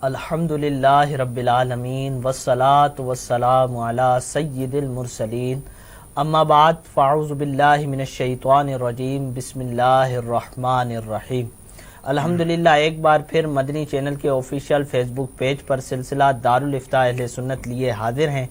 الحمدللہ رب العالمین والصلاة والسلام علی سید المرسلین اما بعد فاعوذ باللہ من الشیطان الرجیم بسم اللہ الرحمن الرحیم۔ الحمدللہ ایک بار پھر مدنی چینل کے آفیشیل فیس بک پیج پر سلسلہ دارالفتاء اہل سنت لیے حاضر ہیں۔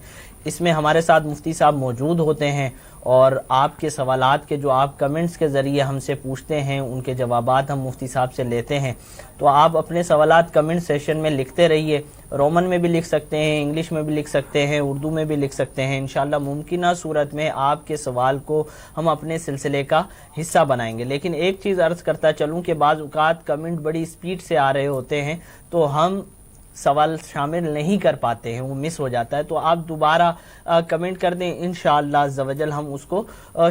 اس میں ہمارے ساتھ مفتی صاحب موجود ہوتے ہیں اور آپ کے سوالات کے جو آپ کمنٹس کے ذریعے ہم سے پوچھتے ہیں ان کے جوابات ہم مفتی صاحب سے لیتے ہیں۔ تو آپ اپنے سوالات کمنٹ سیشن میں لکھتے رہیے، رومن میں بھی لکھ سکتے ہیں، انگلش میں بھی لکھ سکتے ہیں، اردو میں بھی لکھ سکتے ہیں۔ انشاءاللہ ممکنہ صورت میں آپ کے سوال کو ہم اپنے سلسلے کا حصہ بنائیں گے۔ لیکن ایک چیز عرض کرتا چلوں کہ بعض اوقات کمنٹ بڑی سپیڈ سے آ رہے ہوتے ہیں تو ہم سوال شامل نہیں کر پاتے ہیں، وہ مس ہو جاتا ہے، تو آپ دوبارہ کمنٹ کر دیں، انشاءاللہ عز و جل ہم اس کو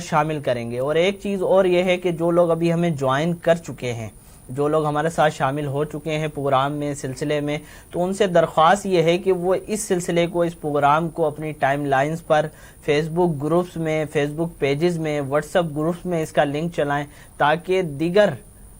شامل کریں گے۔ اور ایک چیز اور یہ ہے کہ جو لوگ ابھی ہمیں جوائن کر چکے ہیں، جو لوگ ہمارے ساتھ شامل ہو چکے ہیں پروگرام میں، سلسلے میں، تو ان سے درخواست یہ ہے کہ وہ اس سلسلے کو، اس پروگرام کو اپنی ٹائم لائنز پر، فیس بک گروپس میں، فیس بک پیجز میں، واٹس ایپ گروپس میں اس کا لنک چلائیں تاکہ دیگر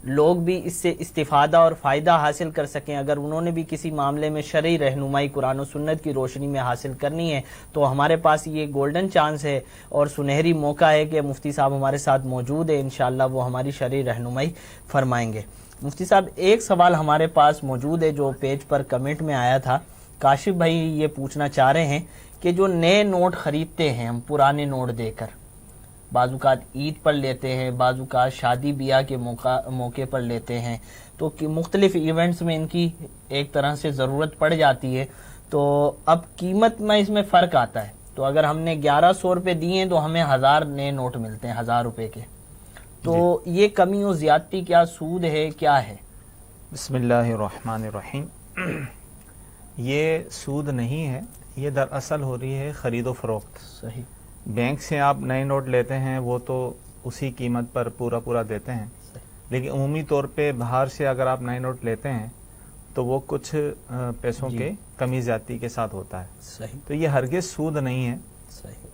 لوگ بھی اس سے استفادہ اور فائدہ حاصل کر سکیں۔ اگر انہوں نے بھی کسی معاملے میں شرعی رہنمائی قرآن و سنت کی روشنی میں حاصل کرنی ہے تو ہمارے پاس یہ گولڈن چانس ہے اور سنہری موقع ہے کہ مفتی صاحب ہمارے ساتھ موجود ہے، انشاءاللہ وہ ہماری شرعی رہنمائی فرمائیں گے۔ مفتی صاحب ایک سوال ہمارے پاس موجود ہے جو پیج پر کمنٹ میں آیا تھا، کاشف بھائی یہ پوچھنا چاہ رہے ہیں کہ جو نئے نوٹ خریدتے ہیں ہم پرانے نوٹ دے کر، بعض اوقات عید پر لیتے ہیں، بعض اوقات شادی بیاہ کے موقع پر لیتے ہیں، تو مختلف ایونٹس میں ان کی ایک طرح سے ضرورت پڑ جاتی ہے، تو اب قیمت میں اس میں فرق آتا ہے۔ تو اگر ہم نے 1100 روپے دیے ہیں تو ہمیں 1000 نئے نوٹ ملتے ہیں 1000 روپے کے، تو یہ کمی و زیادتی کیا سود ہے، کیا ہے؟ بسم اللہ الرحمن الرحیم۔ یہ سود نہیں ہے، یہ دراصل ہو رہی ہے خرید و فروخت۔ صحیح۔ بینک سے آپ نئے نوٹ لیتے ہیں وہ تو اسی قیمت پر پورا دیتے ہیں، لیکن عمومی طور پہ باہر سے اگر آپ نئے نوٹ لیتے ہیں تو وہ کچھ پیسوں کے کمی زیادتی کے ساتھ ہوتا ہے۔ صحیح۔ تو یہ ہرگز سود نہیں ہے۔ صحیح۔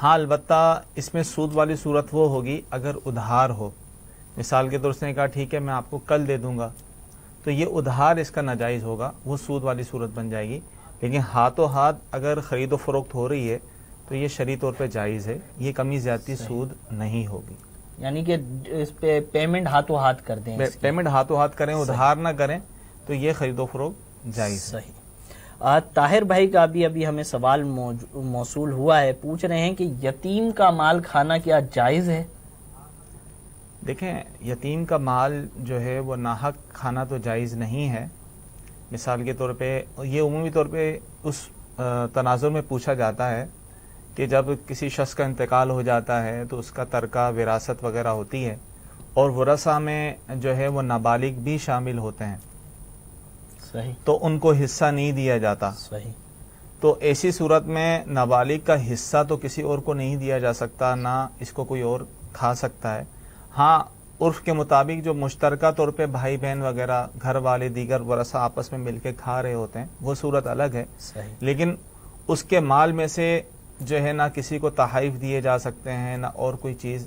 ہاں البتہ اس میں سود والی صورت وہ ہوگی اگر ادھار ہو، مثال کے طور اس نے کہا ٹھیک ہے میں آپ کو کل دے دوں گا، تو یہ ادھار اس کا ناجائز ہوگا، وہ سود والی صورت بن جائے گی۔ لیکن ہاتھوں ہاتھ اگر خرید و فروخت ہو رہی ہے تو یہ شرعی طور پہ جائز ہے، یہ کمی زیادتی سود نہیں ہوگی۔ یعنی کہ اس پہ پیمنٹ ہاتھوں ہاتھ کر دیں، پیمنٹ ہاتھوں ہاتھ کریں، ادھار نہ کریں، تو یہ خرید و فروخت جائز ہے۔ صحیح۔ طاہر بھائی کا ابھی ہمیں سوال موصول ہوا ہے، پوچھ رہے ہیں کہ یتیم کا مال کھانا کیا جائز ہے؟ دیکھیں یتیم کا مال جو ہے وہ ناحق کھانا تو جائز نہیں ہے۔ مثال کے طور پہ یہ عمومی طور پہ اس تناظر میں پوچھا جاتا ہے کہ جب کسی شخص کا انتقال ہو جاتا ہے تو اس کا ترکہ وراثت وغیرہ ہوتی ہے، اور ورثہ میں جو ہے وہ نابالغ بھی شامل ہوتے ہیں، صحیح، تو ان کو حصہ نہیں دیا جاتا۔ صحیح۔ تو ایسی صورت میں نابالغ کا حصہ تو کسی اور کو نہیں دیا جا سکتا، نہ اس کو کوئی اور کھا سکتا ہے۔ ہاں عرف کے مطابق جو مشترکہ طور پہ بھائی بہن وغیرہ گھر والے دیگر ورثہ آپس میں مل کے کھا رہے ہوتے ہیں وہ صورت الگ ہے، صحیح۔ لیکن اس کے مال میں سے جو ہے نہ کسی کو تحائف دیے جا سکتے ہیں، نہ اور کوئی چیز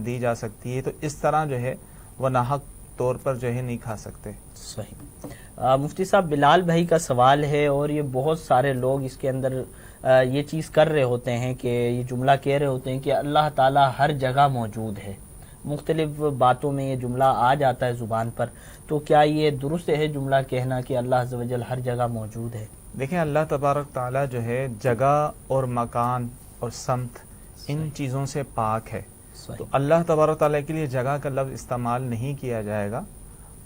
دی جا سکتی ہے، تو اس طرح جو ہے وہ ناحق طور پر جو ہے نہیں کھا سکتے۔ صحیح۔ مفتی صاحب بلال بھائی کا سوال ہے، اور یہ بہت سارے لوگ اس کے اندر یہ چیز کر رہے ہوتے ہیں کہ یہ جملہ کہہ رہے ہوتے ہیں کہ اللہ تعالیٰ ہر جگہ موجود ہے، مختلف باتوں میں یہ جملہ آ جاتا ہے زبان پر، تو کیا یہ درست ہے جملہ کہنا کہ اللہ عز و جل ہر جگہ موجود ہے؟ دیکھیں اللہ تبارک تعالیٰ جو ہے جگہ اور مکان اور سمت ان چیزوں سے پاک ہے، تو اللہ تبارک تعالیٰ کے لیے جگہ کا لفظ استعمال نہیں کیا جائے گا۔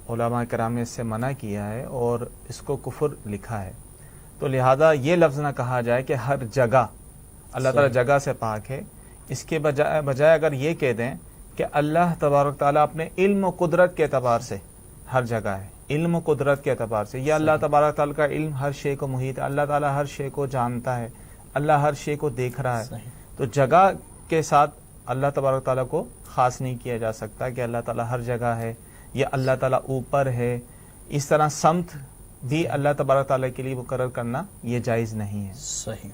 علماء کرام نے اس سے منع کیا ہے اور اس کو کفر لکھا ہے، تو لہذا یہ لفظ نہ کہا جائے کہ ہر جگہ اللہ تعالیٰ جگہ سے پاک ہے۔ اس کے بجائے اگر یہ کہہ دیں کہ اللہ تبارک تعالیٰ اپنے علم و قدرت کے اعتبار سے ہر جگہ ہے، علم و قدرت کے اعتبار سے، یا اللہ تبارک تعالیٰ کا علم ہر شے کو محیط ہے، اللہ تعالیٰ ہر شے کو جانتا ہے، اللہ ہر شے کو دیکھ رہا ہے، تو جگہ کے ساتھ اللہ تبارک تعالیٰ کو خاص نہیں کیا جا سکتا کہ اللہ تعالیٰ ہر جگہ ہے یا اللہ تعالیٰ اوپر ہے۔ اس طرح سمت بھی اللہ تبارک تعالیٰ کے لیے مقرر کرنا یہ جائز نہیں ہے۔ صحیح۔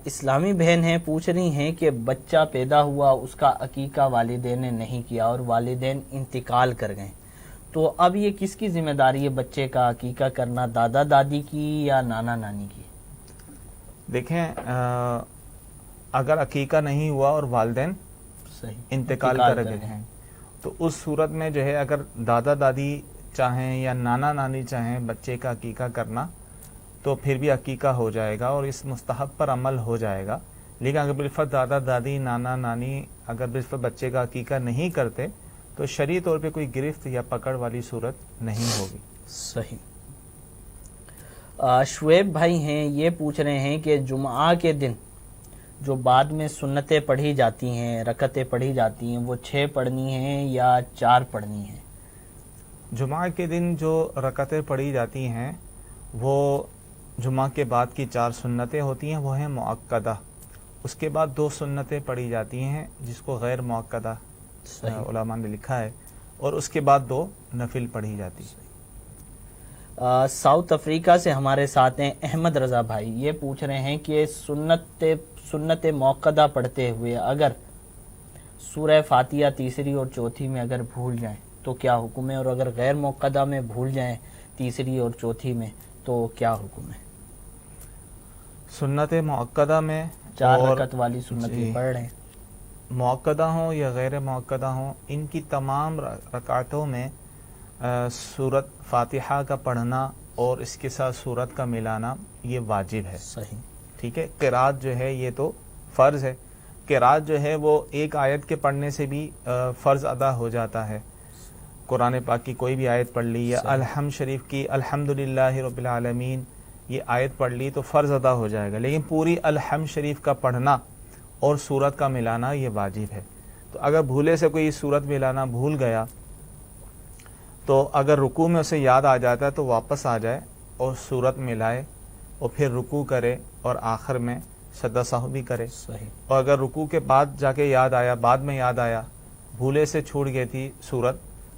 اسلامی بہن ہیں، پوچھ رہی ہیں کہ بچہ پیدا ہوا، اس کا عقیقہ والدین نے نہیں کیا اور والدین انتقال کر گئے، تو اب یہ کس کی ذمہ داری ہے بچے کا عقیقہ کرنا، دادا دادی کی یا نانا نانی کی؟ دیکھیں اگر عقیقہ نہیں ہوا اور والدین صحیح انتقال کر گئے ہیں تو اس صورت میں جو ہے اگر دادا دادی چاہیں یا نانا نانی چاہیں بچے کا عقیقہ کرنا تو پھر بھی عقیقہ ہو جائے گا اور اس مستحب پر عمل ہو جائے گا. لیکن اگر بالفرض دادا دادی نانا نانی اگر بالفرض بچے کا عقیقہ نہیں کرتے تو شرعی طور پہ کوئی گرفت یا پکڑ والی صورت نہیں ہوگی. صحیح. شعیب بھائی ہیں، یہ پوچھ رہے ہیں کہ جمعہ کے دن جو بعد میں سنتیں پڑھی جاتی ہیں، رکعتیں پڑھی جاتی ہیں، وہ 6 پڑھنی ہیں یا 4 پڑھنی ہیں؟ جمعہ کے دن جو رکعتیں پڑھی جاتی ہیں وہ جمعہ کے بعد کی 4 سنتیں ہوتی ہیں، وہ ہیں مؤکدہ. اس کے بعد 2 سنتیں پڑھی جاتی ہیں جس کو غیر مؤکدہ علماء نے لکھا ہے، اور اس کے بعد 2 نفل پڑھی جاتی ہیں. ساؤتھ افریقہ سے ہمارے ساتھ ہیں احمد رضا بھائی، یہ پوچھ رہے ہیں کہ سنت موقدہ پڑھتے ہوئے اگر سورہ فاتحہ تیسری اور چوتھی میں اگر بھول جائیں تو کیا حکم ہے، اور اگر غیر موقدہ میں بھول جائیں تیسری اور چوتھی میں تو کیا حکم ہے؟ سنت موقدہ میں 4 رکعت والی سنتیں پڑھ رہے ہیں، موقدہ ہوں یا غیر موقدہ ہوں، ان کی تمام رکعتوں میں سورت فاتحہ کا پڑھنا اور اس کے ساتھ سورت کا ملانا یہ واجب ہے. صحیح. ٹھیک ہے. قرات جو ہے یہ تو فرض ہے. قرات جو ہے وہ ایک آیت کے پڑھنے سے بھی فرض ادا ہو جاتا ہے. قرآن پاک کی کوئی بھی آیت پڑھ لی یا الحمد شریف کی الحمدللہ رب العالمین یہ آیت پڑھ لی تو فرض ادا ہو جائے گا. لیکن پوری الحمد شریف کا پڑھنا اور سورت کا ملانا یہ واجب ہے. تو اگر بھولے سے کوئی سورت ملانا بھول گیا تو اگر رکوع میں اسے یاد آ جاتا ہے تو واپس آ جائے اور سورت ملائے اور پھر رکوع کرے اور آخر میں سجدہ سہو بھی کرے. صحیح. اور اگر رکوع کے بعد جا کے یاد آیا، بعد میں یاد آیا، بھولے سے چھوٹ گئی تھی سورت،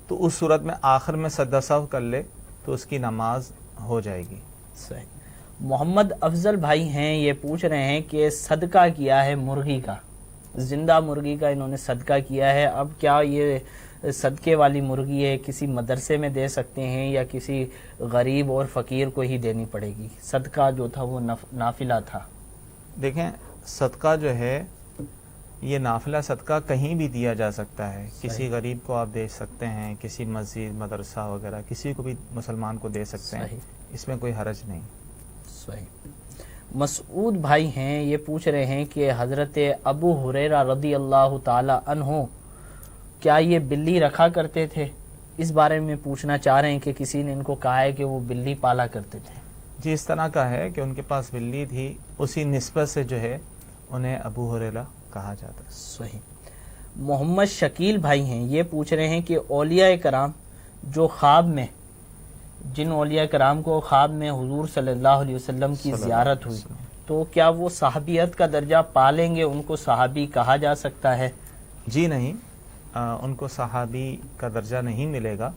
تو اس صورت میں آخر میں سجدہ سہو کر لے تو اس کی نماز ہو جائے گی. صحیح. محمد افضل بھائی ہیں، یہ پوچھ رہے ہیں کہ صدقہ کیا ہے مرغی کا، زندہ مرغی کا انہوں نے صدقہ کیا ہے، اب کیا یہ صدقے والی مرغی ہے کسی مدرسے میں دے سکتے ہیں یا کسی غریب اور فقیر کو ہی دینی پڑے گی؟ صدقہ جو تھا وہ نافلہ تھا. دیکھیں صدقہ جو ہے یہ نافلہ صدقہ کہیں بھی دیا جا سکتا ہے. کسی غریب کو آپ دے سکتے ہیں، کسی مسجد مدرسہ وغیرہ کسی کو بھی مسلمان کو دے سکتے ہیں، اس میں کوئی حرج نہیں. صحیح. مسعود بھائی ہیں، یہ پوچھ رہے ہیں کہ حضرت ابو ہریرہ رضی اللہ تعالی عنہ کیا یہ بلی رکھا کرتے تھے؟ اس بارے میں پوچھنا چاہ رہے ہیں کہ کسی نے ان کو کہا ہے کہ وہ بلی پالا کرتے تھے. جی اس طرح کا ہے کہ ان کے پاس بلی تھی، اسی نسبت سے جو ہے انہیں ابو ہریرہ کہا جاتا ہے. صحیح. محمد شکیل بھائی ہیں، یہ پوچھ رہے ہیں کہ اولیاء کرام جو خواب میں، جن اولیاء کرام کو خواب میں حضور صلی اللہ علیہ وسلم کی زیارت ہوئی تو کیا وہ صحابیت کا درجہ پالیں گے، ان کو صحابی کہا جا سکتا ہے؟ جی نہیں، ان کو صحابی کا درجہ نہیں ملے گا.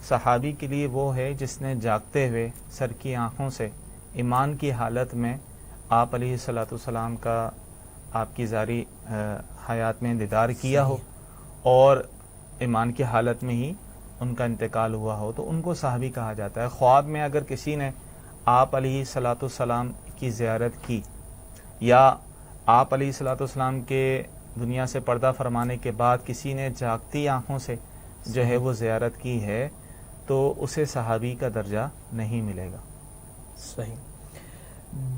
صحابی کے لیے وہ ہے جس نے جاگتے ہوئے سر کی آنکھوں سے ایمان کی حالت میں آپ علیہ الصلوۃ والسلام کا آپ کی ظاہری حیات میں دیدار کیا ہو اور ایمان کی حالت میں ہی ان کا انتقال ہوا ہو تو ان کو صحابی کہا جاتا ہے. خواب میں اگر کسی نے آپ علیہ الصلوۃ والسلام کی زیارت کی یا آپ علیہ الصلوۃ والسلام کے دنیا سے پردہ فرمانے کے بعد کسی نے جاگتی آنکھوں سے جو ہے وہ زیارت کی ہے تو اسے صحابی کا درجہ نہیں ملے گا. صحیح.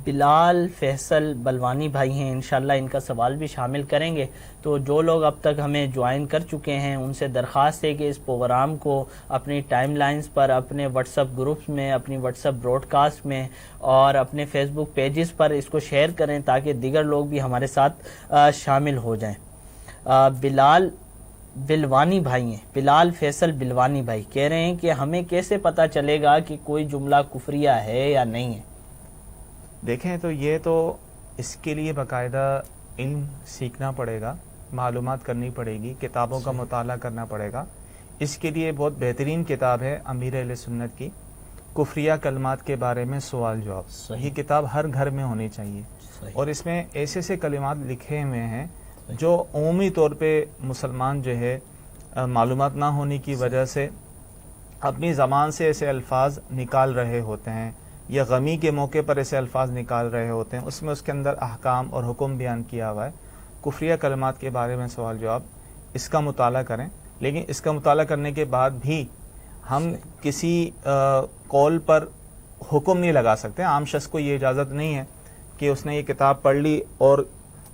بلال فیصل بلوانی بھائی ہیں، انشاءاللہ ان کا سوال بھی شامل کریں گے. تو جو لوگ اب تک ہمیں جوائن کر چکے ہیں ان سے درخواست ہے کہ اس پروگرام کو اپنی ٹائم لائنز پر، اپنے واٹس ایپ گروپس میں، اپنی واٹس ایپ براڈ کاسٹ میں اور اپنے فیس بک پیجز پر اس کو شیئر کریں تاکہ دیگر لوگ بھی ہمارے ساتھ شامل ہو جائیں. بلال بلوانی بھائی ہیں، بلال فیصل بلوانی بھائی کہہ رہے ہیں کہ ہمیں کیسے پتہ چلے گا کہ کوئی جملہ کفریہ ہے یا نہیں ہے؟ دیکھیں تو یہ تو اس کے لیے باقاعدہ علم سیکھنا پڑے گا، معلومات کرنی پڑے گی، کتابوں کا مطالعہ کرنا پڑے گا. اس کے لیے بہت بہترین کتاب ہے امیر اہل سنت کی کفریہ کلمات کے بارے میں سوال جواب. یہ کتاب ہر گھر میں ہونی چاہیے اور اس میں ایسے ایسے کلمات لکھے ہوئے ہیں جو عمومی طور پہ مسلمان جو ہے معلومات نہ ہونے کی وجہ سے اپنی زبان سے ایسے الفاظ نکال رہے ہوتے ہیں یا غمی کے موقع پر ایسے الفاظ نکال رہے ہوتے ہیں، اس میں اس کے اندر احکام اور حکم بیان کیا ہوا ہے، کفریہ کلمات کے بارے میں سوال جواب، اس کا مطالعہ کریں. لیکن اس کا مطالعہ کرنے کے بعد بھی ہم کسی قول پر حکم نہیں لگا سکتے. عام شخص کو یہ اجازت نہیں ہے کہ اس نے یہ کتاب پڑھ لی اور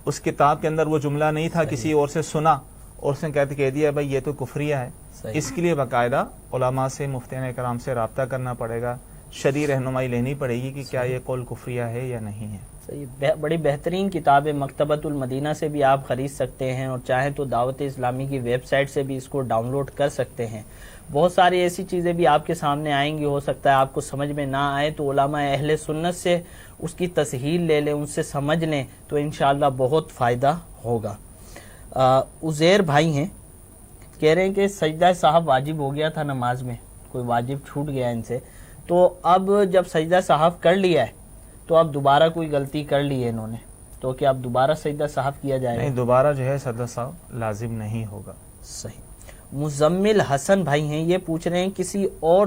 اس کتاب کے اندر وہ جملہ نہیں تھا، کسی اور سے سنا اور اس نے کہہ دیا بھائی یہ تو کفریہ ہے. اس کے لیے باقاعدہ علماء سے، مفتیان کرام سے رابطہ کرنا پڑے گا، شرعی رہنمائی لینی پڑے گی کہ کیا یہ قول کفریہ ہے یا نہیں ہے. بڑی بہترین کتاب ہے، مکتبۃ المدینہ سے بھی آپ خرید سکتے ہیں، اور چاہیں تو دعوت اسلامی کی ویب سائٹ سے بھی اس کو ڈاؤن لوڈ کر سکتے ہیں. بہت ساری ایسی چیزیں بھی آپ کے سامنے آئیں گی، ہو سکتا ہے آپ کو سمجھ میں نہ آئے تو علماء اہل سنت سے اس کی تصحیح لے لیں، ان سے سمجھ لیں تو انشاءاللہ بہت فائدہ ہوگا. عزیر بھائی ہیں، کہہ رہے ہیں کہ سجدہ صاحب واجب ہو گیا تھا نماز میں، کوئی واجب چھوٹ گیا ان سے، تو اب جب سجدہ صاحب کر لیا ہے تو اب دوبارہ کوئی غلطی کر لی ہے انہوں نے، تو کیا اب دوبارہ سجدہ صاحب کیا جائے گا؟ نہیں، دوبارہ جو ہے سجدہ صاحب لازم نہیں ہوگا. صحیح. مزمل حسن بھائی ہیں، یہ پوچھ رہے ہیں کسی اور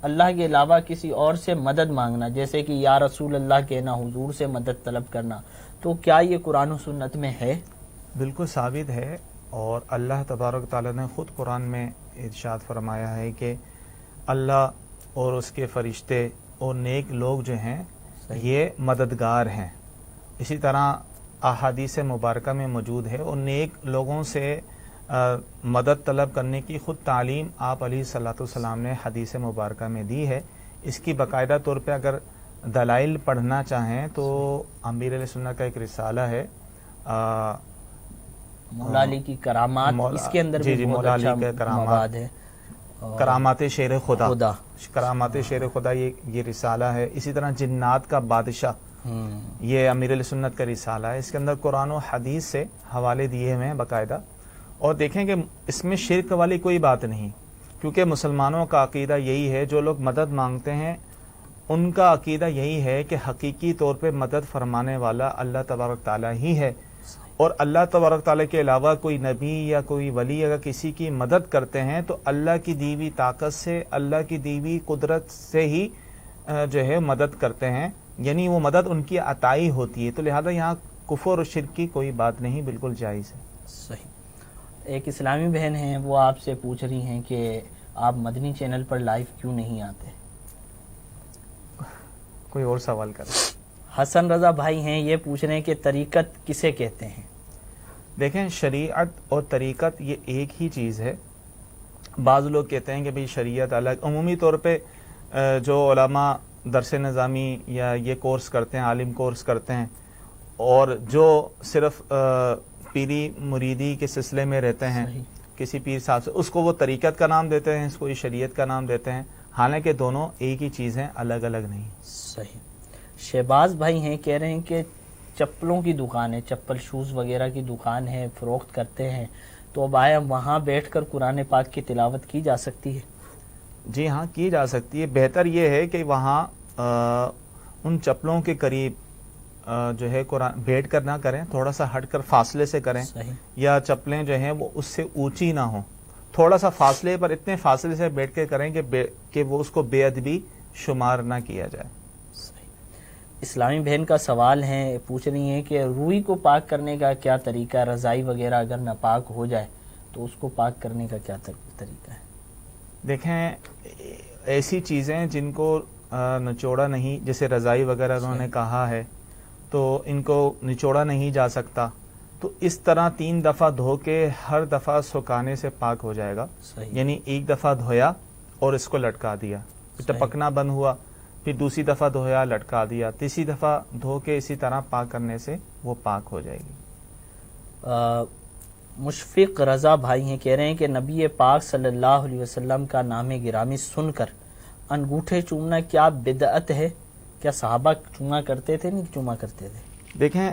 اللہ کے علاوہ کسی اور سے مدد مانگنا، جیسے کہ یا رسول اللہ کہنا، حضور سے مدد طلب کرنا، تو کیا یہ قرآن و سنت میں ہے؟ بالکل ثابت ہے، اور اللہ تبارک تعالیٰ نے خود قرآن میں ارشاد فرمایا ہے کہ اللہ اور اس کے فرشتے اور نیک لوگ جو ہیں یہ مددگار ہیں. اسی طرح احادیث مبارکہ میں موجود ہے، اور نیک لوگوں سے مدد طلب کرنے کی خود تعلیم آپ علیہ الصلوۃ والسلام نے حدیث مبارکہ میں دی ہے. اس کی باقاعدہ طور پہ اگر دلائل پڑھنا چاہیں تو امیر علیہ سنت کا ایک رسالہ ہے مولا علی کی کرامات، اس کے اندر بھی بہت اچھا مواد ہے. کرامات شیر خدا، کرامات شیر خدا یہ رسالہ ہے. اسی طرح جنات کا بادشاہ، یہ امیر علیہ سنت کا رسالہ ہے. اس کے اندر قرآن و حدیث سے حوالے دیے ہوئے ہیں باقاعدہ. اور دیکھیں کہ اس میں شرک والی کوئی بات نہیں، کیونکہ مسلمانوں کا عقیدہ یہی ہے، جو لوگ مدد مانگتے ہیں ان کا عقیدہ یہی ہے کہ حقیقی طور پہ مدد فرمانے والا اللہ تبارک تعالیٰ ہی ہے، اور اللہ تبارک تعالیٰ کے علاوہ کوئی نبی یا کوئی ولی اگر کسی کی مدد کرتے ہیں تو اللہ کی دی ہوئی طاقت سے، اللہ کی دی ہوئی قدرت سے ہی جو ہے مدد کرتے ہیں، یعنی وہ مدد ان کی عطائی ہوتی ہے. تو لہذا یہاں کفر اور شرک کی کوئی بات نہیں، بالکل جائز ہے. صحیح. ایک اسلامی بہن ہیں، وہ آپ سے پوچھ رہی ہیں کہ آپ مدنی چینل پر لائیو کیوں نہیں آتے؟ کوئی اور سوال کریں. حسن رضا بھائی ہیں، یہ پوچھ رہے ہیں کہ طریقت کسے کہتے ہیں؟ دیکھیں، شریعت اور طریقت یہ ایک ہی چیز ہے. بعض لوگ کہتے ہیں کہ بھئی شریعت الگ. عمومی طور پہ جو علماء درس نظامی یا یہ کورس کرتے ہیں، عالم کورس کرتے ہیں، اور جو صرف پیری مریدی کے سلسلے میں رہتے ہیں کسی پیر صاحب سے، اس کو وہ طریقت کا نام دیتے ہیں، اس کو یہ شریعت کا نام دیتے ہیں، حالانکہ دونوں ایک ہی چیز ہیں، الگ الگ نہیں. صحیح. شہباز بھائی ہیں، کہہ رہے ہیں کہ چپلوں کی دکان ہے، چپل شوز وغیرہ کی دکان ہے، فروخت کرتے ہیں، تو اب آیا وہاں بیٹھ کر قرآن پاک کی تلاوت کی جا سکتی ہے؟ جی ہاں، کی جا سکتی ہے. بہتر یہ ہے کہ وہاں ان چپلوں کے قریب جو ہے قرآن بیٹھ کر نہ کریں، تھوڑا سا ہٹ کر فاصلے سے کریں. صحیح. یا چپلیں جو ہیں وہ اس سے اونچی نہ ہوں، تھوڑا سا فاصلے پر، اتنے فاصلے سے بیٹھ کے کریں کہ وہ اس کو بے ادبی شمار نہ کیا جائے. اسلامی بہن کا سوال ہے، پوچھ رہی ہیں کہ روئی کو پاک کرنے کا کیا طریقہ ہے؟ رضائی وغیرہ اگر ناپاک ہو جائے تو اس کو پاک کرنے کا کیا طریقہ ہے؟ دیکھیں، ایسی چیزیں جن کو نچوڑا نہیں، جیسے رضائی وغیرہ انہوں نے کہا ہے، تو ان کو نچوڑا نہیں جا سکتا، تو اس طرح 3 دفعہ دھو کے ہر دفعہ سکھانے سے پاک ہو جائے گا. یعنی ایک دفعہ دھویا اور اس کو لٹکا دیا، ٹپکنا بند ہوا، پھر دوسری دفعہ دھویا، لٹکا دیا، تیسری دفعہ دھو کے اسی طرح پاک کرنے سے وہ پاک ہو جائے گی. مشفق رضا بھائی ہیں، کہہ رہے ہیں کہ نبی پاک صلی اللہ علیہ وسلم کا نام گرامی سن کر انگوٹھے چومنا کیا بدعت ہے؟ کیا صحابہ چوما کرتے تھے؟ نہیں چوما کرتے تھے؟ دیکھیں،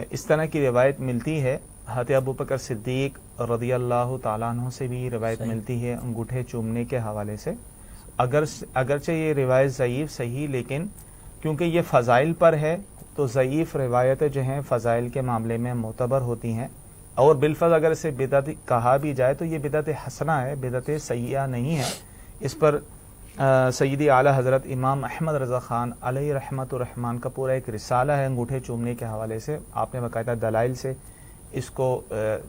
اس طرح کی روایت ملتی ہے، حضرت ابوبکر صدیق رضی اللہ تعالیٰ عنہ سے بھی روایت ملتی ہے انگوٹھے چومنے کے حوالے سے. اگرچہ یہ روایت ضعیف صحیح، لیکن کیونکہ یہ فضائل پر ہے تو ضعیف روایتیں جو ہیں فضائل کے معاملے میں معتبر ہوتی ہیں. اور بالفرض اگر اسے بدعت کہا بھی جائے تو یہ بدعت حسنہ ہے، بدعت سیئہ نہیں ہے، اس پر سیدی اعلیٰ حضرت امام احمد رضا خان علیہ رحمت الرحمان کا پورا ایک رسالہ ہے انگوٹھے چومنے کے حوالے سے، آپ نے باقاعدہ دلائل سے اس کو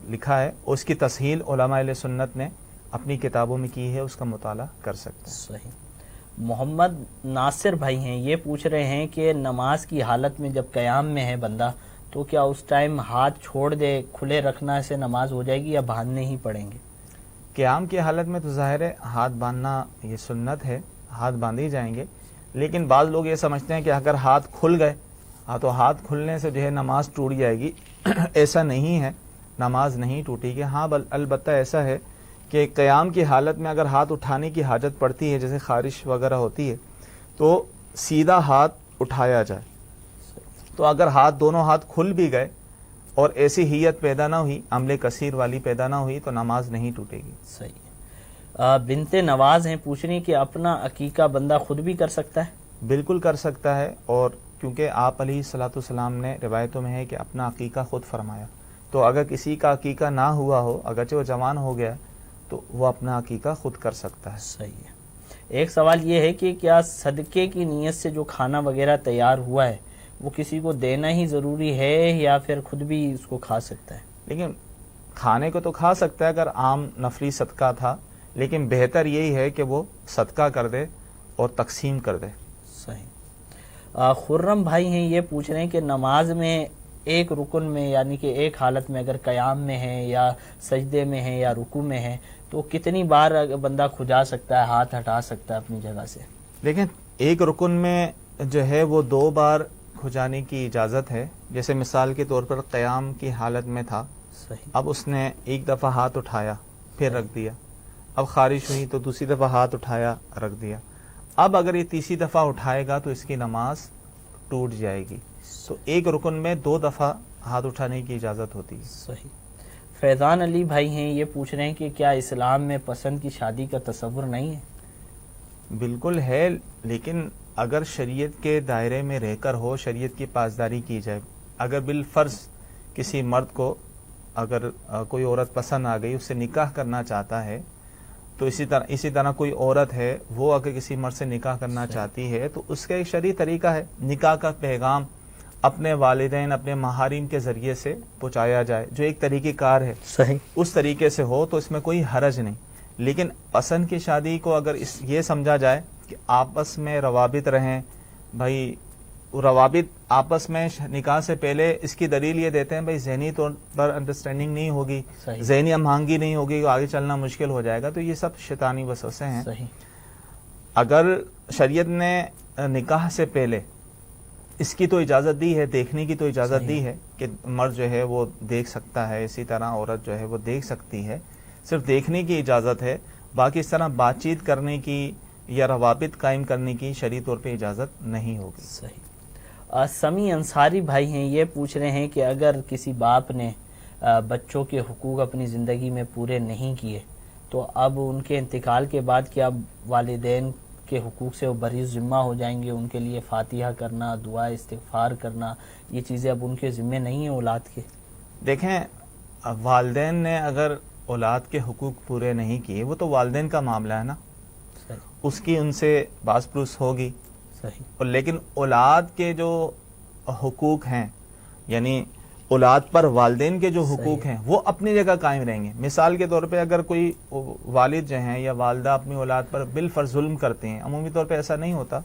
لکھا ہے، اور اس کی تصحیح علماء اہل سنت نے اپنی کتابوں میں کی ہے، اس کا مطالعہ کر سکتے ہیں۔ صحیح۔ محمد ناصر بھائی ہیں، یہ پوچھ رہے ہیں کہ نماز کی حالت میں جب قیام میں ہے بندہ تو کیا اس ٹائم ہاتھ چھوڑ دے، کھلے رکھنا سے نماز ہو جائے گی یا باندھنے ہی پڑیں گے؟ قیام کی حالت میں تو ظاہر ہے ہاتھ باندھنا یہ سنت ہے، ہاتھ باندھے جائیں گے، لیکن بعض لوگ یہ سمجھتے ہیں کہ اگر ہاتھ کھل گئے تو ہاتھ کھلنے سے جو ہے نماز ٹوٹ جائے گی۔ ایسا نہیں ہے، نماز نہیں ٹوٹے گی۔ ہاں البتہ ایسا ہے کہ قیام کی حالت میں اگر ہاتھ اٹھانے کی حاجت پڑتی ہے، جیسے خارش وغیرہ ہوتی ہے، تو سیدھا ہاتھ اٹھایا جائے۔ تو اگر دونوں ہاتھ کھل بھی گئے اور ایسی حیت پیدا نہ ہوئی، عمل کثیر والی پیدا نہ ہوئی، تو نماز نہیں ٹوٹے گی۔ صحیح۔ بنت نواز ہیں، پوچھ رہی کہ اپنا عقیقہ بندہ خود بھی کر سکتا ہے؟ بالکل کر سکتا ہے، اور کیونکہ آپ علیہ الصلوۃ والسلام نے روایتوں میں ہے کہ اپنا عقیقہ خود فرمایا، تو اگر کسی کا عقیقہ نہ ہوا ہو، اگرچہ وہ جوان ہو گیا، تو وہ اپنا عقیقہ خود کر سکتا ہے۔ صحیح ہے۔ ایک سوال یہ ہے کہ کیا صدقے کی نیت سے جو کھانا وغیرہ تیار ہوا ہے وہ کسی کو دینا ہی ضروری ہے یا پھر خود بھی اس کو کھا سکتا ہے؟ لیکن کھانے کو تو کھا سکتا ہے اگر عام نفلی صدقہ تھا، لیکن بہتر یہی ہے کہ وہ صدقہ کر دے اور تقسیم کر دے۔ صحیح۔ خرم بھائی ہیں، یہ پوچھ رہے ہیں کہ نماز میں ایک رکن میں یعنی کہ ایک حالت میں اگر قیام میں ہے یا سجدے میں ہے یا رکوع میں ہے تو کتنی بار بندہ کھجا سکتا ہے، ہاتھ ہٹا سکتا ہے اپنی جگہ سے؟ لیکن ایک رکن میں جو ہے وہ 2 بار کھجانے کی اجازت ہے، جیسے مثال کے طور پر قیام کی حالت میں تھا، صحیح۔ اب اس نے ایک دفعہ ہاتھ اٹھایا پھر رکھ دیا، اب خارش ہوئی تو دوسری دفعہ ہاتھ اٹھایا رکھ دیا، اب اگر یہ تیسری دفعہ اٹھائے گا تو اس کی نماز ٹوٹ جائے گی۔ تو ایک رکن میں 2 دفعہ ہاتھ اٹھانے کی اجازت ہوتی ہے۔ صحیح۔ فیضان علی بھائی ہیں، یہ پوچھ رہے ہیں کہ کیا اسلام میں پسند کی شادی کا تصور نہیں ہے؟ بالکل ہے، لیکن اگر شریعت کے دائرے میں رہ کر ہو، شریعت کی پاسداری کی جائے۔ اگر بالفرض کسی مرد کو اگر کوئی عورت پسند آ گئی، اس سے نکاح کرنا چاہتا ہے، تو اسی طرح کوئی عورت ہے وہ اگر کسی مرد سے نکاح کرنا چاہتی ہے تو اس کا ایک شرعی طریقہ ہے، نکاح کا پیغام اپنے والدین اپنے محارم کے ذریعے سے پہنچایا جائے، جو ایک طریقہ کار ہے، صحیح۔ اس طریقے سے ہو تو اس میں کوئی حرج نہیں۔ لیکن پسند کی شادی کو اگر یہ سمجھا جائے کہ آپس میں روابط رہیں، بھائی روابط آپس میں نکاح سے پہلے اس کی دلیل یہ دیتے ہیں بھائی ذہنی طور پر انڈرسٹینڈنگ نہیں ہوگی، ذہنی ہم آہنگی نہیں ہوگی، آگے چلنا مشکل ہو جائے گا، تو یہ سب شیطانی وسوسے ہیں۔ صحیح۔ اگر شریعت نے نکاح سے پہلے اس کی تو اجازت دی ہے، دیکھنے کی تو اجازت دی ہے کہ مرد جو ہے وہ دیکھ سکتا ہے، اسی طرح عورت جو ہے وہ دیکھ سکتی ہے، صرف دیکھنے کی اجازت ہے، باقی اس طرح بات چیت کرنے کی یا روابط قائم کرنے کی شرعی طور پہ اجازت نہیں ہوگی۔ صحیح۔ سمیع انصاری بھائی ہیں، یہ پوچھ رہے ہیں کہ اگر کسی باپ نے بچوں کے حقوق اپنی زندگی میں پورے نہیں کیے تو اب ان کے انتقال کے بعد کیا والدین کے حقوق سے وہ بری ذمہ ہو جائیں گے؟ ان کے لیے فاتحہ کرنا، دعا استغفار کرنا، یہ چیزیں اب ان کے ذمہ نہیں ہیں اولاد کے؟ دیکھیں، والدین نے اگر اولاد کے حقوق پورے نہیں کیے، وہ تو والدین کا معاملہ ہے نا، اس کی ان سے باز پرس ہوگی۔ صحیح۔ لیکن اولاد کے جو حقوق ہیں، یعنی اولاد پر والدین کے جو حقوق ہیں، وہ اپنی جگہ قائم رہیں گے۔ مثال کے طور پہ اگر کوئی والد جو ہیں یا والدہ اپنی اولاد پر بالفرض ظلم کرتے ہیں، عمومی طور پہ ایسا نہیں ہوتا،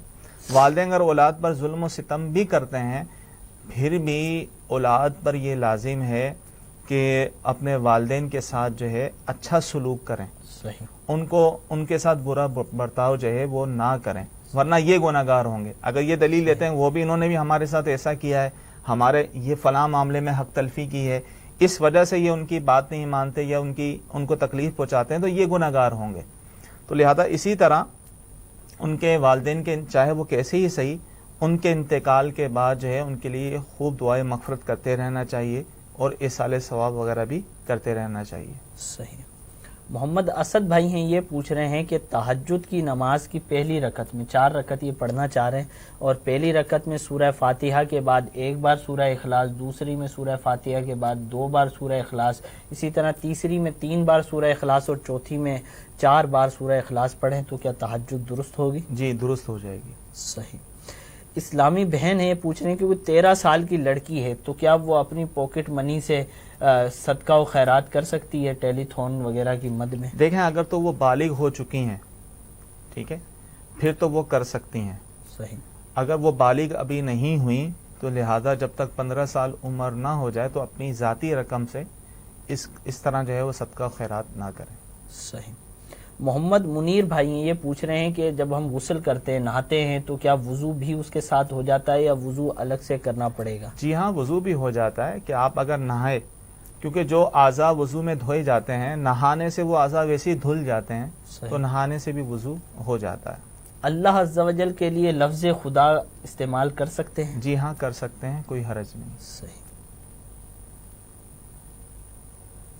والدین اگر اولاد پر ظلم و ستم بھی کرتے ہیں، پھر بھی اولاد پر یہ لازم ہے کہ اپنے والدین کے ساتھ جو ہے اچھا سلوک کریں، صحیح، ان کے ساتھ برا برتاؤ جو ہے وہ نہ کریں، ورنہ یہ گناہگار ہوں گے۔ اگر یہ دلیل لیتے ہیں وہ بھی انہوں نے بھی ہمارے ساتھ ایسا کیا ہے، ہمارے یہ فلاں معاملے میں حق تلفی کی ہے، اس وجہ سے یہ ان کی بات نہیں مانتے یا ان کو تکلیف پہنچاتے ہیں، تو یہ گناہگار ہوں گے۔ تو لہذا اسی طرح ان کے والدین کے چاہے وہ کیسے ہی صحیح، ان کے انتقال کے بعد جو ہے ان کے لیے خوب دعائیں مغفرت کرتے رہنا چاہیے اور ایصال ثواب وغیرہ بھی کرتے رہنا چاہیے۔ صحیح۔ محمد اسد بھائی ہیں، یہ پوچھ رہے ہیں کہ تہجد کی نماز کی پہلی رکعت میں 4 رکعت یہ پڑھنا چاہ رہے ہیں، اور پہلی رکعت میں سورہ فاتحہ کے بعد 1 بار سورہ اخلاص، دوسری میں سورہ فاتحہ کے بعد 2 بار سورہ اخلاص، اسی طرح تیسری میں 3 بار سورہ اخلاص اور چوتھی میں 4 بار سورہ اخلاص پڑھیں تو کیا تہجد درست ہوگی؟ جی درست ہو جائے گی۔ صحیح۔ اسلامی بہن ہے، یہ پوچھ رہے ہیں کہ وہ 13 سال کی لڑکی ہے تو کیا وہ اپنی پاکٹ منی سے صدقہ و خیرات کر سکتی ہے ٹیلی تھون وغیرہ کی مد میں؟ دیکھیں اگر تو وہ بالغ ہو چکی ہیں، ٹھیک ہے، پھر تو وہ کر سکتی ہیں۔ صحیح۔ اگر وہ بالغ ابھی نہیں ہوئی تو لہذا جب تک 15 سال عمر نہ ہو جائے تو اپنی ذاتی رقم سے اس طرح جو ہے وہ صدقہ و خیرات نہ کریں۔ صحیح۔ محمد منیر بھائی یہ پوچھ رہے ہیں کہ جب ہم غسل کرتے ہیں، نہاتے ہیں، تو کیا وضو بھی اس کے ساتھ ہو جاتا ہے یا وضو الگ سے کرنا پڑے گا؟ جی ہاں، وضو بھی ہو جاتا ہے کہ آپ اگر نہائے، کیونکہ جو اعضاء وضو میں دھوئے جاتے ہیں نہانے سے وہ اعضاء ویسے ہی دھل جاتے ہیں، صحیح۔ تو نہانے سے بھی وضو ہو جاتا ہے۔ اللہ عز و جل کے لیے لفظ خدا استعمال کر سکتے ہیں؟ جی ہاں کر سکتے ہیں، کوئی حرج نہیں۔ صحیح۔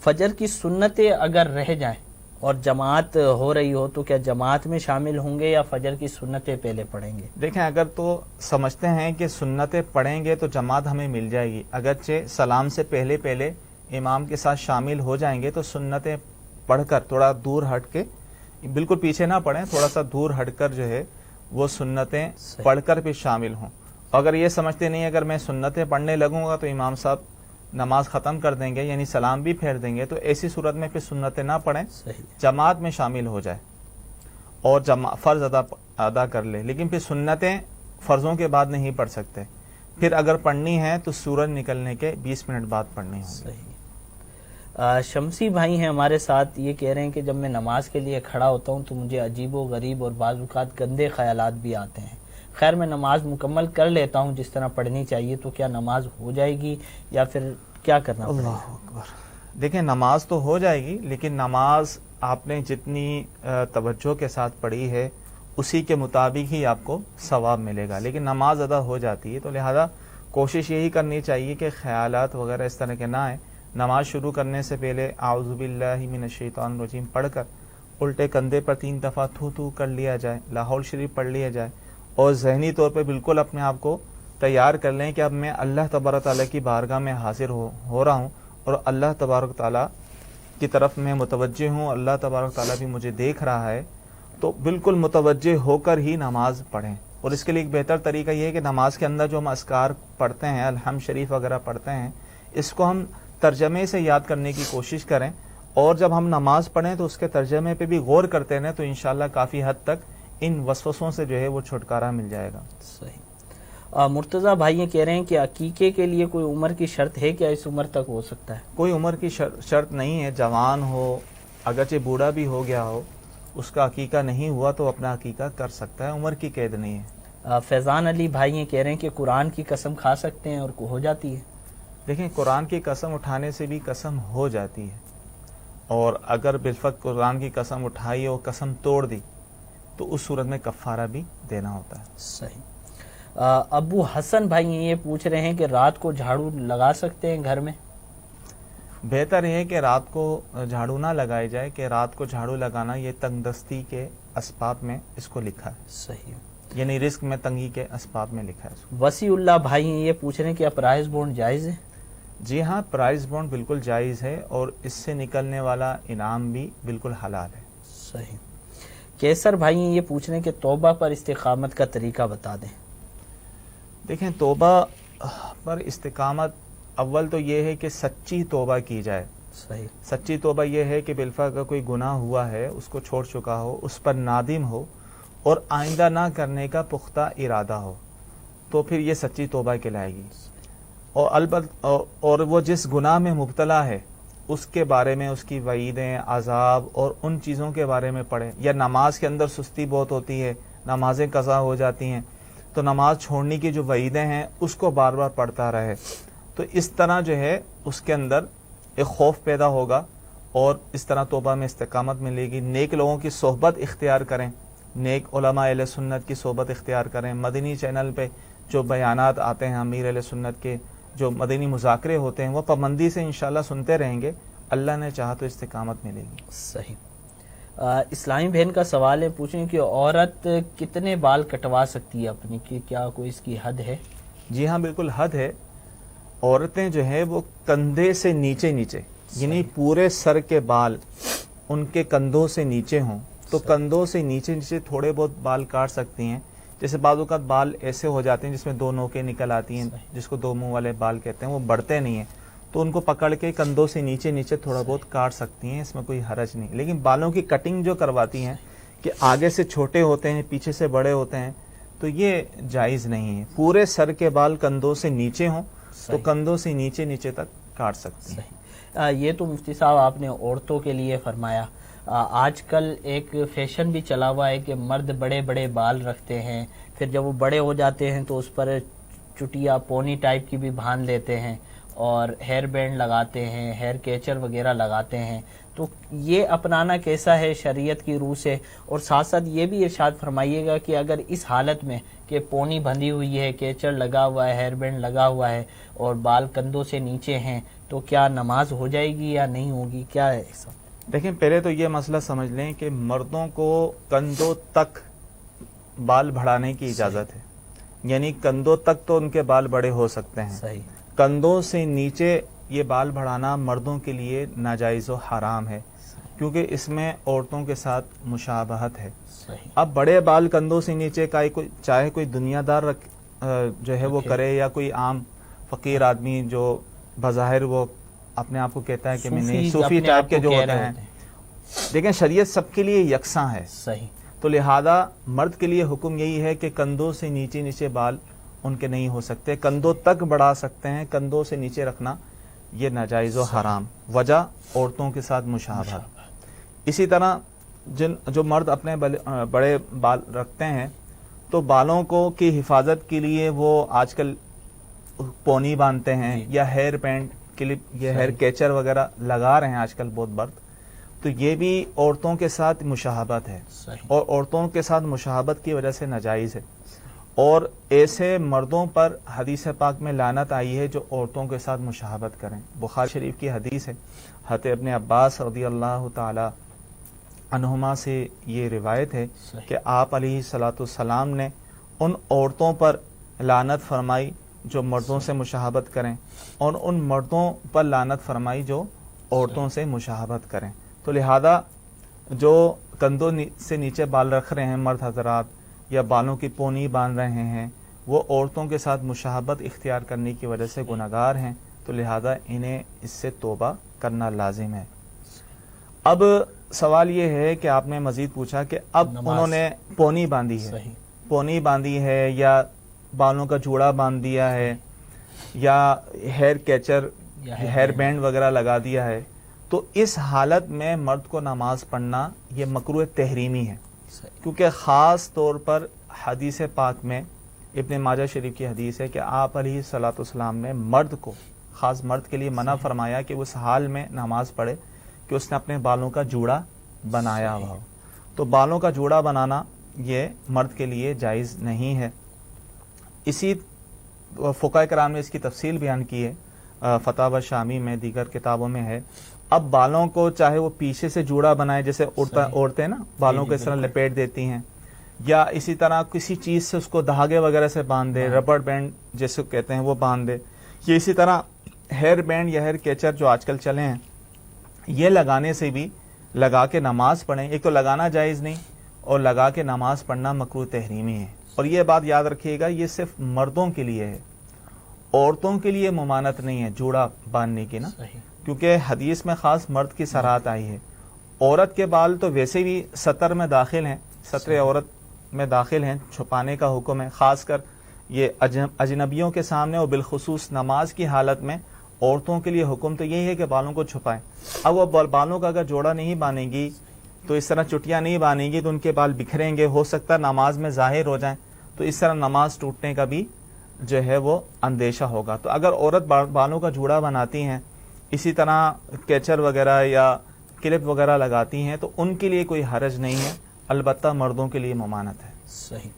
فجر کی سنتیں اگر رہ جائیں اور جماعت ہو رہی ہو تو کیا جماعت میں شامل ہوں گے یا فجر کی سنتیں پہلے پڑھیں گے؟ دیکھیں اگر تو سمجھتے ہیں کہ سنتیں پڑھیں گے تو جماعت ہمیں مل جائے گی، اگرچہ سلام سے پہلے پہلے امام کے ساتھ شامل ہو جائیں گے تو سنتیں پڑھ کر تھوڑا دور ہٹ کے، بالکل پیچھے نہ پڑھیں، تھوڑا سا دور ہٹ کر جو ہے وہ سنتیں پڑھ کر پھر شامل ہوں۔ اگر یہ سمجھتے نہیں اگر میں سنتیں پڑھنے لگوں گا تو امام صاحب نماز ختم کر دیں گے، یعنی سلام بھی پھیر دیں گے، تو ایسی صورت میں پھر سنتیں نہ پڑھیں، صحیح۔ جماعت میں شامل ہو جائے اور فرض ادا کر لے، لیکن پھر سنتیں فرضوں کے بعد نہیں پڑھ سکتے، پھر اگر پڑھنی ہے تو سورج نکلنے کے 20 منٹ بعد پڑھنی ہوگی۔ صحیح۔ شمسی بھائی ہیں ہمارے ساتھ، یہ کہہ رہے ہیں کہ جب میں نماز کے لیے کھڑا ہوتا ہوں تو مجھے عجیب و غریب اور بعض اوقات گندے خیالات بھی آتے ہیں۔ خیر میں نماز مکمل کر لیتا ہوں جس طرح پڑھنی چاہیے، تو کیا نماز ہو جائے گی یا پھر کیا کرنا پڑے گا؟ اللہ اکبر۔ دیکھیں نماز تو ہو جائے گی، لیکن نماز آپ نے جتنی توجہ کے ساتھ پڑھی ہے اسی کے مطابق ہی آپ کو ثواب ملے گا، لیکن نماز ادا ہو جاتی ہے، تو لہذا کوشش یہی کرنی چاہیے کہ خیالات وغیرہ اس طرح کے نہ آئیں۔ نماز شروع کرنے سے پہلے اعوذ باللہ من الشیطان الرجیم پڑھ کر الٹے کندھے پر 3 دفعہ تھو تھو کر لیا جائے، لاہور شریف پڑھ لیا جائے، اور ذہنی طور پہ بالکل اپنے آپ کو تیار کر لیں کہ اب میں اللہ تبارک تعالیٰ کی بارگاہ میں حاضر ہو رہا ہوں اور اللہ تبارک تعالیٰ کی طرف میں متوجہ ہوں، اللہ تبارک تعالیٰ بھی مجھے دیکھ رہا ہے، تو بالکل متوجہ ہو کر ہی نماز پڑھیں۔ اور اس کے لیے ایک بہتر طریقہ یہ ہے کہ نماز کے اندر جو ہم اذکار پڑھتے ہیں، الحمد شریف وغیرہ پڑھتے ہیں، اس کو ہم ترجمے سے یاد کرنے کی کوشش کریں، اور جب ہم نماز پڑھیں تو اس کے ترجمے پہ بھی غور کرتے رہیں، تو انشاءاللہ کافی حد تک ان وسوسوں سے جو ہے وہ چھٹکارا مل جائے گا۔ صحیح۔ مرتضیٰ بھائی یہ کہہ رہے ہیں کہ عقیقے کے لیے کوئی عمر کی شرط ہے کیا؟ اس عمر تک ہو سکتا ہے؟ کوئی عمر کی شرط نہیں ہے، جوان ہو، اگرچہ بوڑھا بھی ہو گیا ہو، اس کا عقیقہ نہیں ہوا تو اپنا عقیقہ کر سکتا ہے، عمر کی قید نہیں ہے۔ فیضان علی بھائی یہ کہہ رہے ہیں کہ قرآن کی قسم کھا سکتے ہیں اور ہو جاتی ہے؟ دیکھیں قرآن کی قسم اٹھانے سے بھی قسم ہو جاتی ہے، اور اگر بالفعل قرآن کی قسم اٹھائی اور قسم توڑ دی تو اس صورت میں کفارہ بھی دینا ہوتا ہے۔ صحیح۔ ابو حسن بھائی یہ پوچھ رہے ہیں کہ رات کو جھاڑو لگا سکتے ہیں گھر میں؟ بہتر یہ ہے کہ رات کو جھاڑو نہ لگائی جائے، کہ رات کو جھاڑو لگانا یہ تنگ دستی کے اسباب میں اس کو لکھا ہے، صحیح، یعنی رزق میں تنگی کے اسباب میں لکھا ہے اس کو۔ وسیع اللہ بھائی یہ پوچھ رہے ہیں کہ پرائز بونڈ جائز ہے؟ جی ہاں، پرائز بونڈ بالکل جائز ہے، اور اس سے نکلنے والا انعام بھی بالکل حلال ہے۔ صحیح۔ کیسر بھائی یہ پوچھ رہے ہیں کہ توبہ پر استقامت کا طریقہ بتا دیں۔ دیکھیں توبہ پر استقامت اول تو یہ ہے کہ سچی توبہ کی جائے۔ صحیح۔ سچی توبہ یہ ہے کہ بالفعل اگر کوئی گناہ ہوا ہے اس کو چھوڑ چکا ہو، اس پر نادم ہو اور آئندہ نہ کرنے کا پختہ ارادہ ہو، تو پھر یہ سچی توبہ کہلائے گی۔ اور البتہ اور وہ جس گناہ میں مبتلا ہے اس کے بارے میں اس کی وعیدیں، عذاب اور ان چیزوں کے بارے میں پڑھے، یا نماز کے اندر سستی بہت ہوتی ہے، نمازیں قضا ہو جاتی ہیں، تو نماز چھوڑنے کی جو وعیدیں ہیں اس کو بار بار پڑھتا رہے، تو اس طرح جو ہے اس کے اندر ایک خوف پیدا ہوگا اور اس طرح توبہ میں استقامت ملے گی۔ نیک لوگوں کی صحبت اختیار کریں، نیک علماء اہل سنت کی صحبت اختیار کریں۔ مدنی چینل پہ جو بیانات آتے ہیں امیر اہل سنت کے، جو مدنی مذاکرے ہوتے ہیں، وہ پابندی سے انشاءاللہ سنتے رہیں گے، اللہ نے چاہا تو استقامت ملے گی. صحیح. اسلامی بہن کا سوال ہے، پوچھیں کہ عورت کتنے بال کٹوا سکتی ہے اپنی، کہ کیا کوئی اس کی حد ہے؟ جی ہاں بالکل حد ہے. عورتیں جو ہے وہ کندھے سے نیچے یعنی پورے سر کے بال ان کے کندھوں سے نیچے ہوں تو کندھوں سے نیچے تھوڑے بہت بال کاٹ سکتی ہیں. جیسے بعض اوقات بال ایسے ہو جاتے ہیں جس میں 2 نوکیں نکل آتی ہیں، جس کو 2 منہ والے بال کہتے ہیں، وہ بڑھتے نہیں ہیں، تو ان کو پکڑ کے کندھوں سے نیچے تھوڑا بہت کاٹ سکتی ہیں، اس میں کوئی حرج نہیں. لیکن بالوں کی کٹنگ جو کرواتی ہیں کہ آگے سے چھوٹے ہوتے ہیں پیچھے سے بڑے ہوتے ہیں، تو یہ جائز نہیں ہے. پورے سر کے بال کندھوں سے نیچے ہوں تو کندھوں سے نیچے تک کاٹ سکتی ہیں. یہ تو مفتی صاحب آپ نے عورتوں کے لیے فرمایا. آج کل ایک فیشن بھی چلا ہوا ہے کہ مرد بڑے بڑے بال رکھتے ہیں، پھر جب وہ بڑے ہو جاتے ہیں تو اس پر چٹیا پونی ٹائپ کی بھی باندھ لیتے ہیں اور ہیئر بینڈ لگاتے ہیں، ہیئر کیچر وغیرہ لگاتے ہیں. تو یہ اپنانا کیسا ہے شریعت کی روح سے؟ اور ساتھ ساتھ یہ بھی ارشاد فرمائیے گا کہ اگر اس حالت میں کہ پونی بندھی ہوئی ہے، کیچر لگا ہوا ہے، ہیئر بینڈ لگا ہوا ہے اور بال کندھوں سے نیچے ہیں، تو کیا نماز ہو جائے گی یا نہیں ہوگی؟ کیا ہے ایسا؟ دیکھیں پہلے تو یہ مسئلہ سمجھ لیں کہ مردوں کو کندھوں تک بال بڑھانے کی اجازت ہے، یعنی کندھوں تک تو ان کے بال بڑے ہو سکتے ہیں. صحیح. کندھوں سے نیچے یہ بال بڑھانا مردوں کے لیے ناجائز و حرام ہے، کیونکہ اس میں عورتوں کے ساتھ مشابہت ہے. صحیح. اب بڑے بال کندھوں سے نیچے کا چاہے کوئی دنیا دار جو ہے وہ کرے یا کوئی عام فقیر آدمی جو بظاہر وہ اپنے آپ کو کہتا ہے کہ میں نہیں، صوفی ٹائپ کے جو ہوتے ہیں. دیکھیں شریعت سب کے لیے یکساں ہے. صحیح. تو لہذا مرد کے لیے حکم یہی ہے کہ کندھوں سے نیچے بال ان کے نہیں ہو سکتے، کندھوں تک بڑھا سکتے ہیں، کندھوں سے نیچے رکھنا یہ ناجائز و حرام. وجہ عورتوں کے ساتھ مشابہت. اسی طرح جو مرد اپنے بڑے بال رکھتے ہیں تو بالوں کو کی حفاظت کے لیے وہ آج کل پونی باندھتے ہیں یا ہیئر بینڈ کلپ یا ہیئر کیچر وغیرہ لگا رہے ہیں آج کل بہت مرد. تو یہ بھی عورتوں کے ساتھ مشابہت ہے اور عورتوں کے ساتھ مشابہت کی وجہ سے ناجائز ہے. اور ایسے مردوں پر حدیث پاک میں لعنت آئی ہے جو عورتوں کے ساتھ مشابہت کریں. بخاری شریف کی حدیث ہے، حضرت ابن عباس رضی اللہ تعالی عنہما سے یہ روایت ہے کہ آپ علیہ الصلوۃ والسلام نے ان عورتوں پر لعنت فرمائی جو مردوں سے مشابہت کریں اور ان مردوں پر لعنت فرمائی جو عورتوں سے مشابہت کریں. تو لہذا جو کندھوں سے نیچے بال رکھ رہے ہیں مرد حضرات یا بالوں کی پونی باندھ رہے ہیں وہ عورتوں کے ساتھ مشابہت اختیار کرنے کی وجہ سے گناہگار ہیں. تو لہذا انہیں اس سے توبہ کرنا لازم ہے. اب سوال یہ ہے کہ آپ نے مزید پوچھا کہ اب انہوں نے پونی باندھی ہے یا بالوں کا جوڑا باندھ دیا ہے یا ہیئر کیچر ہیئر بینڈ وغیرہ لگا دیا ہے، تو اس حالت میں مرد کو نماز پڑھنا یہ مکروہ تحریمی ہے. کیونکہ خاص طور پر حدیث پاک میں ابن ماجہ شریف کی حدیث ہے کہ آپ علیہ الصلوۃ والسلام نے مرد کو، خاص مرد کے لیے منع فرمایا کہ اس حال میں نماز پڑھے کہ اس نے اپنے بالوں کا جوڑا بنایا ہوا ہو. تو بالوں کا جوڑا بنانا یہ مرد کے لیے جائز نہیں ہے. اسی فقہاء کرام نے اس کی تفصیل بیان کی ہے، فتاوی شامی میں، دیگر کتابوں میں ہے. اب بالوں کو چاہے وہ پیچھے سے جوڑا بنائے جیسے عورتیں نا بالوں کو اس طرح لپیٹ دیتی ہیں، یا اسی طرح کسی چیز سے اس کو دھاگے وغیرہ سے باندھ دے، ربڑ بینڈ جیسے کہتے ہیں وہ باندھ دے، یا اسی طرح ہیئر بینڈ یا ہیئر کیچر جو آج کل چلے ہیں یہ لگانے سے بھی لگا کے نماز پڑھیں. ایک تو لگانا جائز نہیں اور لگا کے نماز پڑھنا مکروہ تحریمی ہے. اور یہ بات یاد رکھیے گا یہ صرف مردوں کے لیے ہے، عورتوں کے لیے ممانعت نہیں ہے جوڑا باندھنے کی نا، کیونکہ حدیث میں خاص مرد کی صراحت آئی ہے. عورت کے بال تو ویسے بھی ستر میں داخل ہیں، ستر عورت میں داخل ہیں، چھپانے کا حکم ہے. خاص کر یہ اجنبیوں کے سامنے اور بالخصوص نماز کی حالت میں عورتوں کے لیے حکم تو یہی ہے کہ بالوں کو چھپائیں. اب وہ بالوں کا اگر جوڑا نہیں باندھیں گی تو اس طرح چٹیاں نہیں باندھیں گی تو ان کے بال بکھریں گے، ہو سکتا ہے نماز میں ظاہر ہو جائیں، تو اس طرح نماز ٹوٹنے کا بھی جو ہے وہ اندیشہ ہوگا. تو اگر عورت بالوں کا جوڑا بناتی ہیں، اسی طرح کیچر وغیرہ یا کلپ وغیرہ لگاتی ہیں تو ان کے لیے کوئی حرج نہیں ہے، البتہ مردوں کے لیے ممانعت ہے. صحیح.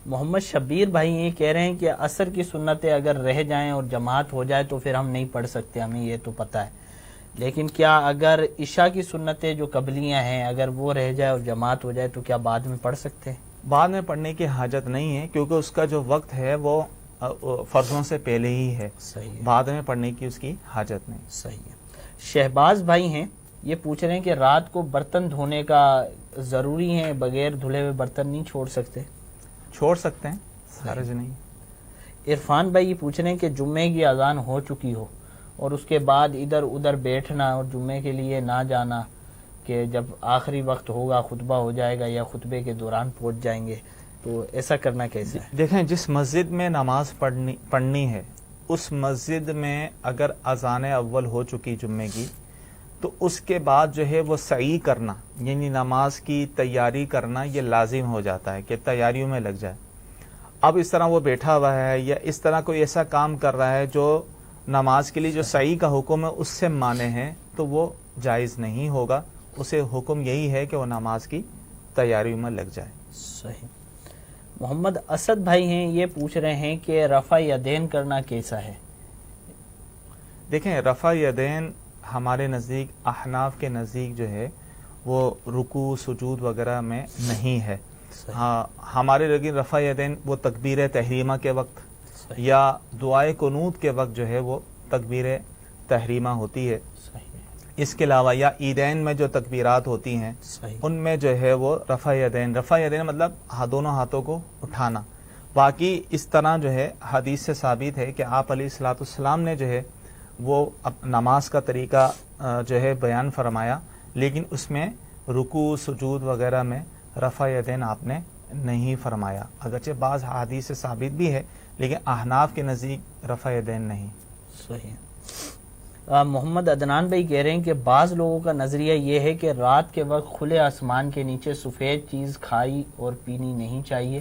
محمد شبیر بھائی یہ کہہ رہے ہیں کہ عصر کی سنتیں اگر رہ جائیں اور جماعت ہو جائے تو پھر ہم نہیں پڑھ سکتے، ہمیں یہ تو پتہ ہے، لیکن کیا اگر عشاء کی سنتیں جو قبلیاں ہیں اگر وہ رہ جائے اور جماعت ہو جائے تو کیا بعد میں پڑھ سکتے ہیں؟ بعد میں پڑھنے کی حاجت نہیں ہے، کیونکہ اس کا جو وقت ہے وہ فرضوں سے پہلے ہی ہے، صحیح ہے، بعد میں پڑھنے کی اس کی حاجت نہیں۔ صحیح ہے۔ شہباز بھائی ہیں، یہ پوچھ رہے ہیں کہ رات کو برتن دھونے کا ضروری ہے، بغیر دھلے ہوئے برتن نہیں چھوڑ سکتے؟ چھوڑ سکتے ہیں، حرج نہیں۔ عرفان بھائی یہ پوچھ رہے ہیں کہ جمعے کی اذان ہو چکی ہو اور اس کے بعد ادھر ادھر بیٹھنا اور جمعے کے لیے نہ جانا، کہ جب آخری وقت ہوگا خطبہ ہو جائے گا یا خطبے کے دوران پہنچ جائیں گے، تو ایسا کرنا کیسے ہے؟ دیکھیں، جس مسجد میں نماز پڑھنی ہے اس مسجد میں اگر اذان اول ہو چکی جمعے کی، تو اس کے بعد جو ہے وہ سعی کرنا، یعنی نماز کی تیاری کرنا، یہ لازم ہو جاتا ہے کہ تیاریوں میں لگ جائے۔ اب اس طرح وہ بیٹھا ہوا ہے یا اس طرح کوئی ایسا کام کر رہا ہے جو نماز کے لیے جو سعی کا حکم ہے اس سے مانے ہیں، تو وہ جائز نہیں ہوگا۔ اسے حکم یہی ہے کہ وہ نماز کی تیاریوں میں لگ جائے۔ صحیح۔ محمد اسد بھائی ہیں، یہ پوچھ رہے ہیں کہ رفع یدین کرنا کیسا ہے؟ دیکھیں، رفع یدین ہمارے نزدیک، احناف کے نزدیک جو ہے وہ رکوع سجود وغیرہ میں نہیں ہے۔ ہاں، ہمارے لیکن رفع یدین وہ تکبیر تحریمہ کے وقت یا دعائے قنوت کے وقت جو ہے وہ تکبیر تحریمہ ہوتی ہے۔ اس کے علاوہ یا عیدین میں جو تکبیرات ہوتی ہیں ان میں جو ہے وہ رفع یدین مطلب دونوں ہاتھوں کو اٹھانا۔ باقی اس طرح جو ہے حدیث سے ثابت ہے کہ آپ علیہ الصلوۃ والسلام نے جو ہے وہ نماز کا طریقہ جو ہے بیان فرمایا، لیکن اس میں رکوع سجود وغیرہ میں رفع یدین آپ نے نہیں فرمایا۔ اگرچہ بعض حدیث سے ثابت بھی ہے، لیکن احناف کے نزدیک رفع یدین نہیں۔ صحیح۔ محمد عدنان بھائی کہہ رہے ہیں کہ بعض لوگوں کا نظریہ یہ ہے کہ رات کے وقت کھلے آسمان کے نیچے سفید چیز کھائی اور پینی نہیں چاہیے،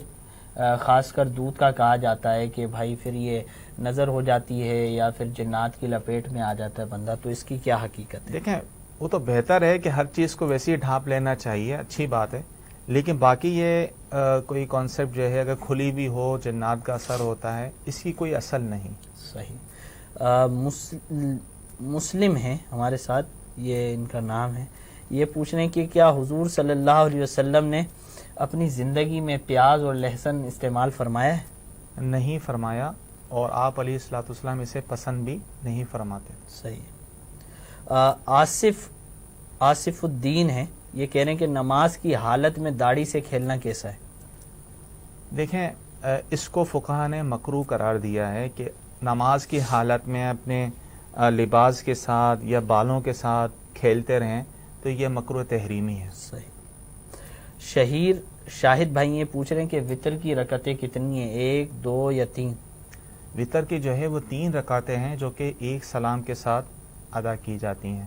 خاص کر دودھ کا کہا جاتا ہے کہ بھائی پھر یہ نظر ہو جاتی ہے یا پھر جنات کی لپیٹ میں آ جاتا ہے بندہ، تو اس کی کیا حقیقت ہے؟ دیکھیں، وہ تو بہتر ہے کہ ہر چیز کو ویسے ہی ڈھانپ لینا چاہیے، اچھی بات ہے، لیکن باقی یہ کوئی کانسیپٹ جو ہے اگر کھلی بھی ہو جنات کا اثر ہوتا ہے، اس کی کوئی اصل نہیں۔ صحیح۔ مسلم ہیں ہمارے ساتھ، یہ ان کا نام ہے، یہ پوچھ رہے ہیں کہ کیا حضور صلی اللہ علیہ وسلم نے اپنی زندگی میں پیاز اور لہسن استعمال فرمایا ہے؟ نہیں فرمایا، اور آپ علیہ الصلوۃ والسلام اسے پسند بھی نہیں فرماتے۔ صحیح۔ آصف الدین ہیں، یہ کہہ رہے ہیں کہ نماز کی حالت میں داڑھی سے کھیلنا کیسا ہے؟ دیکھیں، اس کو فقہا نے مکروہ قرار دیا ہے کہ نماز کی حالت میں اپنے لباس کے ساتھ یا بالوں کے ساتھ کھیلتے رہیں، تو یہ مکروہ تحریمی ہے۔ صحیح۔ شاہد بھائی یہ پوچھ رہے ہیں کہ وتر کی رکعتیں کتنی ہیں، 1 2 یا 3؟ وتر کی جو ہے وہ 3 رکعتیں ہیں جو کہ ایک سلام کے ساتھ ادا کی جاتی ہیں،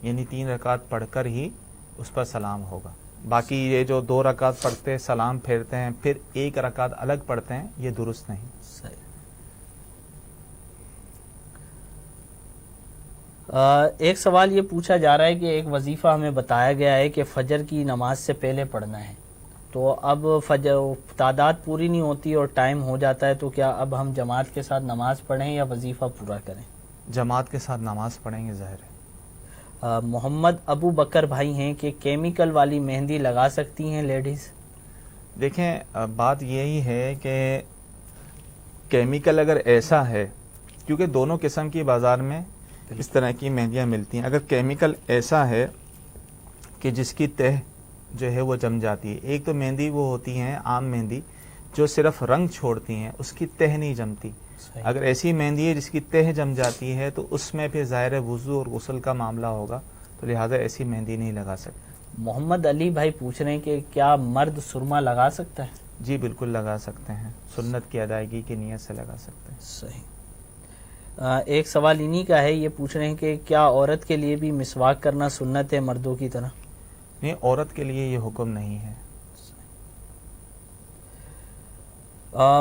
یعنی 3 رکعت پڑھ کر ہی اس پر سلام ہوگا۔ باقی یہ جو 2 رکعت پڑھتے سلام پھیرتے ہیں پھر 1 رکعت الگ پڑھتے ہیں، یہ درست نہیں۔ صحیح۔ ایک سوال یہ پوچھا جا رہا ہے کہ ایک وظیفہ ہمیں بتایا گیا ہے کہ فجر کی نماز سے پہلے پڑھنا ہے، تو اب فجر تعداد پوری نہیں ہوتی اور ٹائم ہو جاتا ہے، تو کیا اب ہم جماعت کے ساتھ نماز پڑھیں یا وظیفہ پورا کریں؟ جماعت کے ساتھ نماز پڑھیں گے، ظاہر ہے۔ محمد ابو بکر بھائی ہیں کہ کیمیکل والی مہندی لگا سکتی ہیں لیڈیز؟ دیکھیں، بات یہی ہے کہ کیمیکل اگر ایسا ہے، کیونکہ دونوں قسم کی بازار میں اس طرح کی مہندیاں ملتی ہیں، اگر کیمیکل ایسا ہے کہ جس کی تہ جو ہے وہ جم جاتی ہے، ایک تو مہندی وہ ہوتی ہیں عام مہندی جو صرف رنگ چھوڑتی ہیں، اس کی تہ نہیں جمتی۔ اگر ایسی مہندی ہے جس کی تہ جم جاتی ہے تو اس میں پھر ظاہر وضو اور غسل کا معاملہ ہوگا، تو لہٰذا ایسی مہندی نہیں لگا سکتے۔ محمد علی بھائی پوچھ رہے ہیں کہ کیا مرد سرما لگا سکتا ہے؟ جی بالکل لگا سکتے ہیں، سنت کی ادائیگی کی نیت سے لگا سکتے ہیں۔ صحیح۔ ایک سوال انہی کا ہے، یہ پوچھ رہے ہیں کہ کیا عورت کے لیے بھی مسواک کرنا سنت ہے مردوں کی طرح؟ نہیں، عورت کے لیے یہ حکم نہیں ہے۔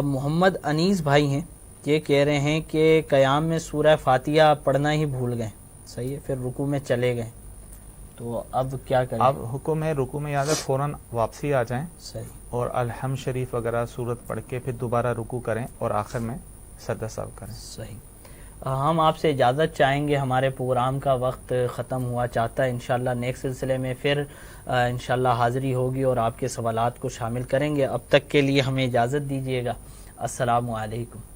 محمد انیس بھائی ہیں، یہ کہہ رہے ہیں کہ قیام میں سورہ فاتحہ پڑھنا ہی بھول گئے، صحیح ہے، پھر رکوع میں چلے گئے، تو اب کیا کریں؟ اب حکم ہے رکوع میں یاد ہے فوراً واپسی آ جائیں، صحیح، اور الحمد شریف وغیرہ سورت پڑھ کے پھر دوبارہ رکوع کریں اور آخر میں سجدہ سہو کریں۔ صحیح۔ ہم آپ سے اجازت چاہیں گے، ہمارے پروگرام کا وقت ختم ہوا چاہتا ہے. انشاءاللہ نیکسٹ سلسلے میں پھر انشاءاللہ حاضری ہوگی اور آپ کے سوالات کو شامل کریں گے. اب تک کے لیے ہمیں اجازت دیجیے گا. السلام علیکم.